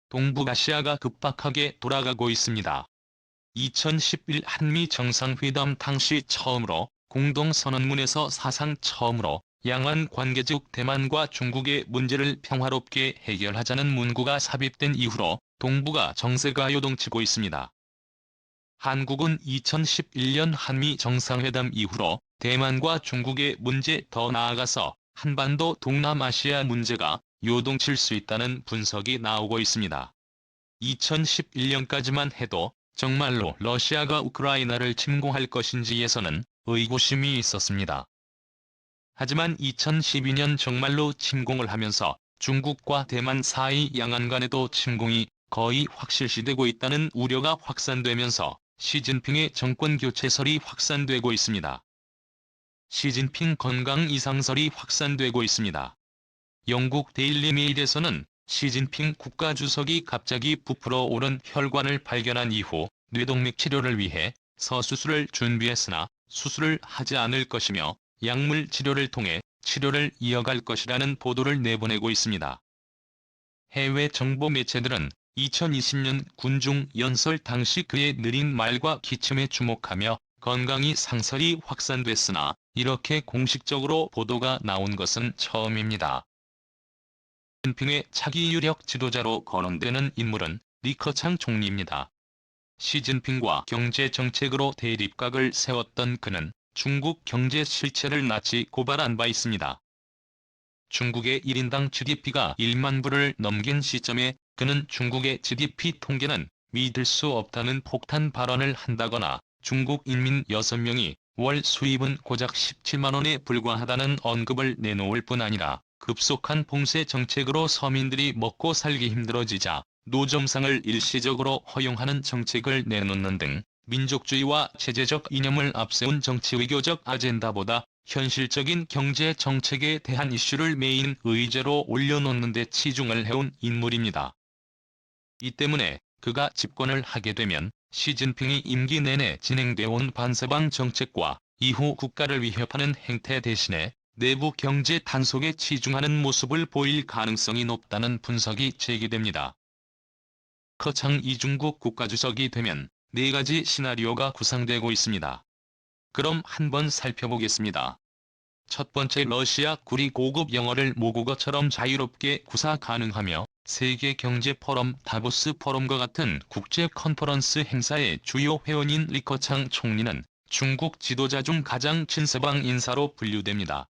동북아시아가 급박하게 돌아가고 있습니다. 2011 한미 정상회담 당시 처음으로 공동선언문에서 사상 처음으로 양안 관계국 대만과 중국의 문제를 평화롭게 해결하자는 문구가 삽입된 이후로 동북아 정세가 요동치고 있습니다. 한국은 2011년 한미 정상회담 이후로 대만과 중국의 문제 더 나아가서 한반도 동남아시아 문제가 요동칠 수 있다는 분석이 나오고 있습니다. 2011년까지만 해도 정말로 러시아가 우크라이나를 침공할 것인지에서는 의구심이 있었습니다. 하지만 2012년 정말로 침공을 하면서 중국과 대만 사이 양안 간에도 침공이 거의 확실시되고 있다는 우려가 확산되면서 시진핑의 정권 교체설이 확산되고 있습니다. 시진핑 건강 이상설이 확산되고 있습니다. 영국 데일리 메일에서는 시진핑 국가주석이 갑자기 부풀어 오른 혈관을 발견한 이후 뇌동맥 치료를 위해 서수술을 준비했으나 수술을 하지 않을 것이며 약물 치료를 통해 치료를 이어갈 것이라는 보도를 내보내고 있습니다. 해외 정보 매체들은 2020년 군중 연설 당시 그의 느린 말과 기침에 주목하며 건강이 상설이 확산됐으나 이렇게 공식적으로 보도가 나온 것은 처음입니다. 시진핑의 차기 유력 지도자로 거론되는 인물은 리커창 총리입니다. 시진핑과 경제 정책으로 대립각을 세웠던 그는 중국 경제 실체를 낯이 고발한 바 있습니다. 중국의 1인당 GDP가 1만 불을 넘긴 시점에 그는 중국의 GDP 통계는 믿을 수 없다는 폭탄 발언을 한다거나 중국 인민 6명이 월 수입은 고작 17만 원에 불과하다는 언급을 내놓을 뿐 아니라 급속한 봉쇄 정책으로 서민들이 먹고 살기 힘들어지자 노점상을 일시적으로 허용하는 정책을 내놓는 등 민족주의와 체제적 이념을 앞세운 정치-외교적 아젠다보다 현실적인 경제 정책에 대한 이슈를 메인 의제로 올려놓는 데 치중을 해온 인물입니다. 이 때문에 그가 집권을 하게 되면 시진핑이 임기 내내 진행돼온 반서방 정책과 이후 국가를 위협하는 행태 대신에 내부 경제 단속에 치중하는 모습을 보일 가능성이 높다는 분석이 제기됩니다. 커창 이중국 국가주석이 되면 4가지 시나리오가 구상되고 있습니다. 그럼 한번 살펴보겠습니다. 첫 번째, 러시아 굴이 고급 영어를 모국어처럼 자유롭게 구사 가능하며 세계 경제 포럼 다보스 포럼과 같은 국제 컨퍼런스 행사의 주요 회원인 리커창 총리는 중국 지도자 중 가장 친서방 인사로 분류됩니다.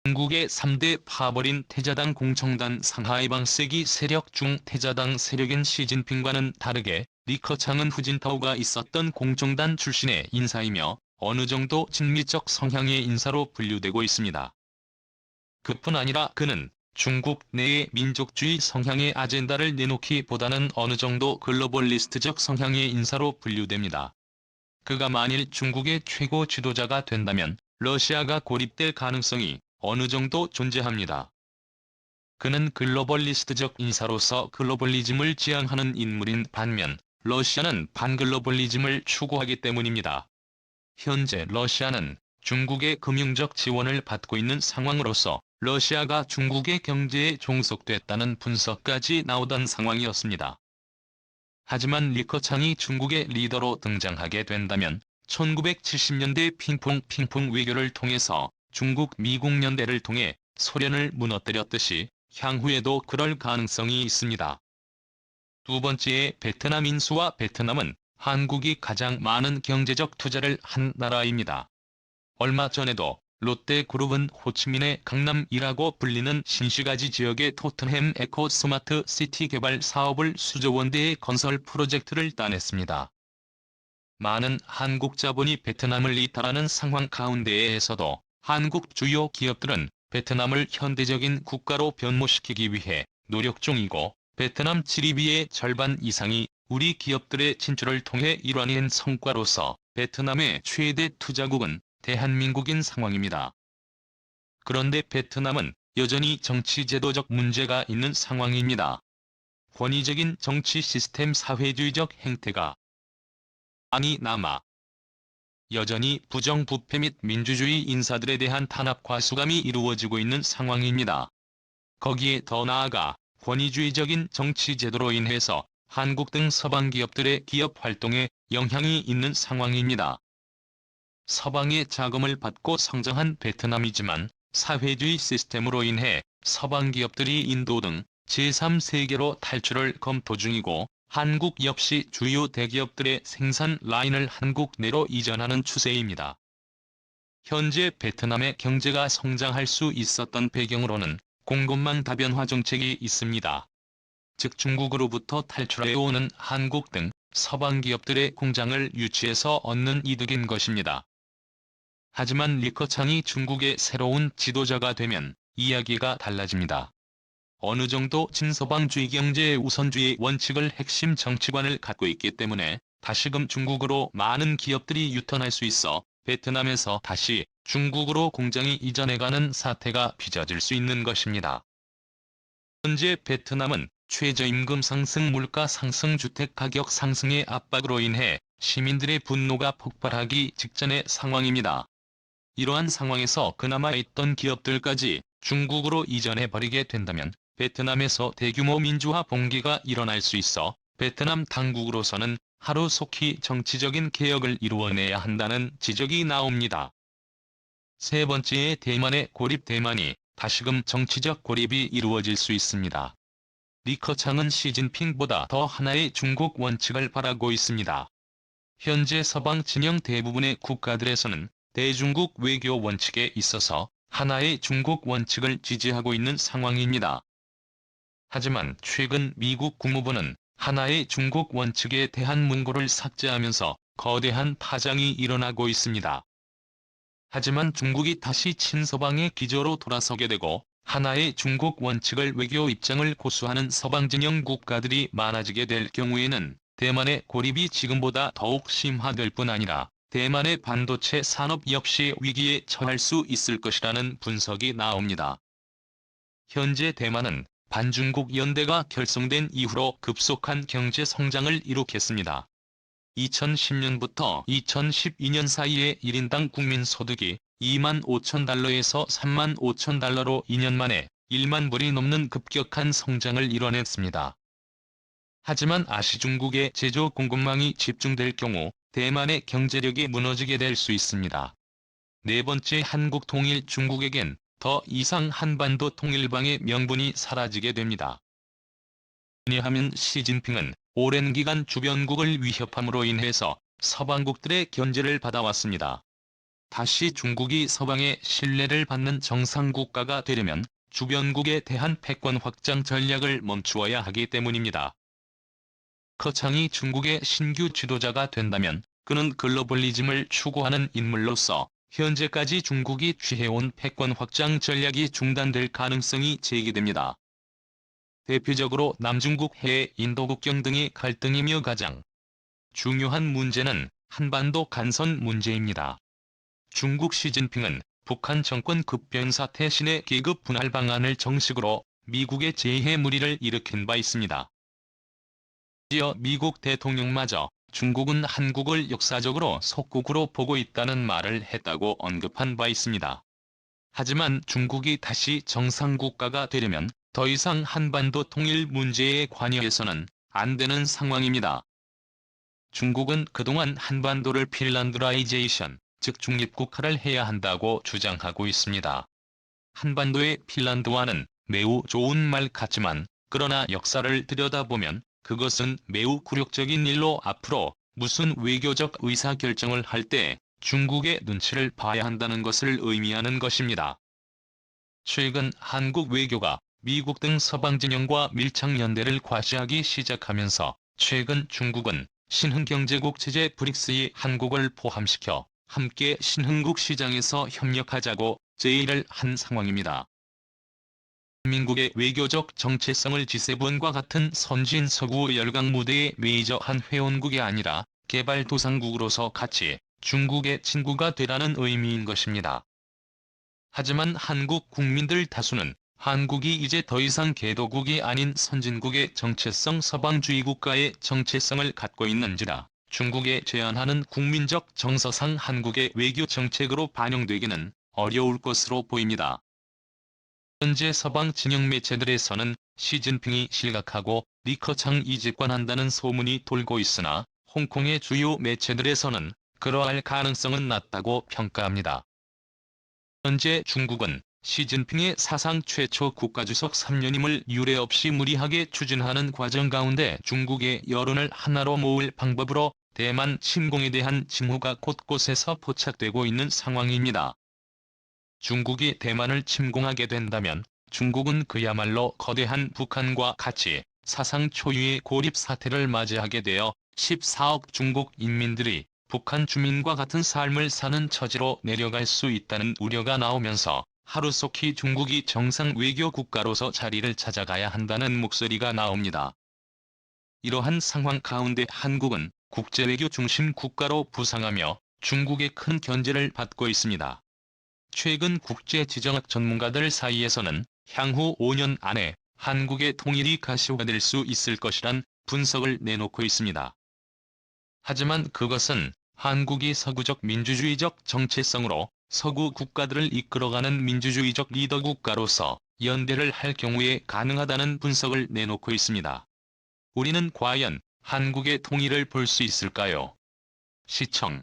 중국의 3대 파벌인 태자당 공청단 상하이방세기 세력 중 태자당 세력인 시진핑과는 다르게 리커창은 후진타오가 있었던 공청단 출신의 인사이며 어느 정도 친미적 성향의 인사로 분류되고 있습니다. 그뿐 아니라 그는 중국 내의 민족주의 성향의 아젠다를 내놓기보다는 어느 정도 글로벌리스트적 성향의 인사로 분류됩니다. 그가 만일 중국의 최고 지도자가 된다면 러시아가 고립될 가능성이 어느 정도 존재합니다. 그는 글로벌리스트적 인사로서 글로벌리즘을 지향하는 인물인 반면 러시아는 반글로벌리즘을 추구하기 때문입니다. 현재 러시아는 중국의 금융적 지원을 받고 있는 상황으로서 러시아가 중국의 경제에 종속됐다는 분석까지 나오던 상황이었습니다. 하지만 리커창이 중국의 리더로 등장하게 된다면 1970년대 핑퐁 외교를 통해서 중국-미국 연대를 통해 소련을 무너뜨렸듯이 향후에도 그럴 가능성이 있습니다. 두 번째, 베트남 인수와 베트남은 한국이 가장 많은 경제적 투자를 한 나라입니다. 얼마 전에도 롯데그룹은 호치민의 강남이라고 불리는 신시가지 지역의 토트넘 에코 스마트 시티 개발 사업을 수조 원대의 건설 프로젝트를 따냈습니다. 많은 한국 자본이 베트남을 이탈하는 상황 가운데에서도 한국 주요 기업들은 베트남을 현대적인 국가로 변모시키기 위해 노력 중이고 베트남 GDP의 절반 이상이 우리 기업들의 진출을 통해 이뤄낸 성과로서 베트남의 최대 투자국은 대한민국인 상황입니다. 그런데 베트남은 여전히 정치 제도적 문제가 있는 상황입니다. 권위적인 정치 시스템 사회주의적 행태가 많이 남아 여전히 부정부패 및 민주주의 인사들에 대한 탄압과 수감이 이루어지고 있는 상황입니다. 거기에 더 나아가 권위주의적인 정치 제도로 인해서 한국 등 서방 기업들의 기업 활동에 영향이 있는 상황입니다. 서방의 자금을 받고 성장한 베트남이지만 사회주의 시스템으로 인해 서방 기업들이 인도 등 제3세계로 탈출을 검토 중이고 한국 역시 주요 대기업들의 생산 라인을 한국 내로 이전하는 추세입니다. 현재 베트남의 경제가 성장할 수 있었던 배경으로는 공급망 다변화 정책이 있습니다. 즉 중국으로부터 탈출해오는 한국 등 서방 기업들의 공장을 유치해서 얻는 이득인 것입니다. 하지만 리커창이 중국의 새로운 지도자가 되면 이야기가 달라집니다. 어느 정도 친서방주의 경제의 우선주의 원칙을 핵심 정치관을 갖고 있기 때문에 다시금 중국으로 많은 기업들이 유턴할 수 있어 베트남에서 다시 중국으로 공장이 이전해가는 사태가 빚어질 수 있는 것입니다. 현재 베트남은 최저임금 상승, 물가 상승, 주택가격 상승의 압박으로 인해 시민들의 분노가 폭발하기 직전의 상황입니다. 이러한 상황에서 그나마 있던 기업들까지 중국으로 이전해버리게 된다면 베트남에서 대규모 민주화 봉기가 일어날 수 있어 베트남 당국으로서는 하루속히 정치적인 개혁을 이루어내야 한다는 지적이 나옵니다. 세 번째의 대만의 고립. 대만이 다시금 정치적 고립이 이루어질 수 있습니다. 리커창은 시진핑보다 더 하나의 중국 원칙을 바라고 있습니다. 현재 서방 진영 대부분의 국가들에서는 대중국 외교 원칙에 있어서 하나의 중국 원칙을 지지하고 있는 상황입니다. 하지만 최근 미국 국무부는 하나의 중국 원칙에 대한 문구를 삭제하면서 거대한 파장이 일어나고 있습니다. 하지만 중국이 다시 친서방의 기조로 돌아서게 되고 하나의 중국 원칙을 외교 입장을 고수하는 서방 진영 국가들이 많아지게 될 경우에는 대만의 고립이 지금보다 더욱 심화될 뿐 아니라 대만의 반도체 산업 역시 위기에 처할 수 있을 것이라는 분석이 나옵니다. 현재 대만은 반중국 연대가 결성된 이후로 급속한 경제 성장을 이룩했습니다. 2010년부터 2012년 사이에 1인당 국민소득이 25,000달러에서 35,000달러로 2년 만에 1만 불이 넘는 급격한 성장을 이뤄냈습니다. 하지만 아시중국의 제조 공급망이 집중될 경우 대만의 경제력이 무너지게 될 수 있습니다. 네 번째, 한국 통일. 중국에겐 더 이상 한반도 통일방의 명분이 사라지게 됩니다. 왜냐하면 시진핑은 오랜 기간 주변국을 위협함으로 인해서 서방국들의 견제를 받아왔습니다. 다시 중국이 서방의 신뢰를 받는 정상국가가 되려면 주변국에 대한 패권 확장 전략을 멈추어야 하기 때문입니다. 리커창이 중국의 신규 지도자가 된다면 그는 글로벌리즘을 추구하는 인물로서 현재까지 중국이 취해온 패권 확장 전략이 중단될 가능성이 제기됩니다. 대표적으로 남중국 해해 인도 국경 등의 갈등이며 가장 중요한 문제는 한반도 간선 문제입니다. 중국 시진핑은 북한 정권 급변사태 신의 계급 분할 방안을 정식으로 미국의 재해 무리를 일으킨 바 있습니다. 심지어 미국 대통령마저 중국은 한국을 역사적으로 속국으로 보고 있다는 말을 했다고 언급한 바 있습니다. 하지만 중국이 다시 정상국가가 되려면 더 이상 한반도 통일 문제에 관여해서는 안 되는 상황입니다. 중국은 그동안 한반도를 핀란드라이제이션, 즉 중립국화를 해야 한다고 주장하고 있습니다. 한반도의 핀란드화는 매우 좋은 말 같지만 그러나 역사를 들여다보면 그것은 매우 굴욕적인 일로 앞으로 무슨 외교적 의사결정을 할 때 중국의 눈치를 봐야 한다는 것을 의미하는 것입니다. 최근 한국 외교가 미국 등 서방 진영과 밀착 연대를 과시하기 시작하면서 최근 중국은 신흥경제국 체제 브릭스에 한국을 포함시켜 함께 신흥국 시장에서 협력하자고 제의를 한 상황입니다. 대한민국의 외교적 정체성을 G7과 같은 선진 서구 열강 무대의 메이저한 회원국이 아니라 개발도상국으로서 같이 중국의 친구가 되라는 의미인 것입니다. 하지만 한국 국민들 다수는 한국이 이제 더 이상 개도국이 아닌 선진국의 정체성, 서방주의 국가의 정체성을 갖고 있는지라 중국에 제안하는 국민적 정서상 한국의 외교 정책으로 반영되기는 어려울 것으로 보입니다. 현재 서방 진영 매체들에서는 시진핑이 실각하고 리커창 이직관한다는 소문이 돌고 있으나 홍콩의 주요 매체들에서는 그러할 가능성은 낮다고 평가합니다. 현재 중국은 시진핑의 사상 최초 국가주석 3년임을 유례없이 무리하게 추진하는 과정 가운데 중국의 여론을 하나로 모을 방법으로 대만 침공에 대한 징후가 곳곳에서 포착되고 있는 상황입니다. 중국이 대만을 침공하게 된다면 중국은 그야말로 거대한 북한과 같이 사상 초유의 고립 사태를 맞이하게 되어 14억 중국 인민들이 북한 주민과 같은 삶을 사는 처지로 내려갈 수 있다는 우려가 나오면서 하루속히 중국이 정상 외교 국가로서 자리를 찾아가야 한다는 목소리가 나옵니다. 이러한 상황 가운데 한국은 국제외교 중심 국가로 부상하며 중국의 큰 견제를 받고 있습니다. 최근 국제지정학 전문가들 사이에서는 향후 5년 안에 한국의 통일이 가시화될 수 있을 것이란 분석을 내놓고 있습니다. 하지만 그것은 한국이 서구적 민주주의적 정체성으로 서구 국가들을 이끌어가는 민주주의적 리더 국가로서 연대를 할 경우에 가능하다는 분석을 내놓고 있습니다. 우리는 과연 한국의 통일을 볼 수 있을까요? 시청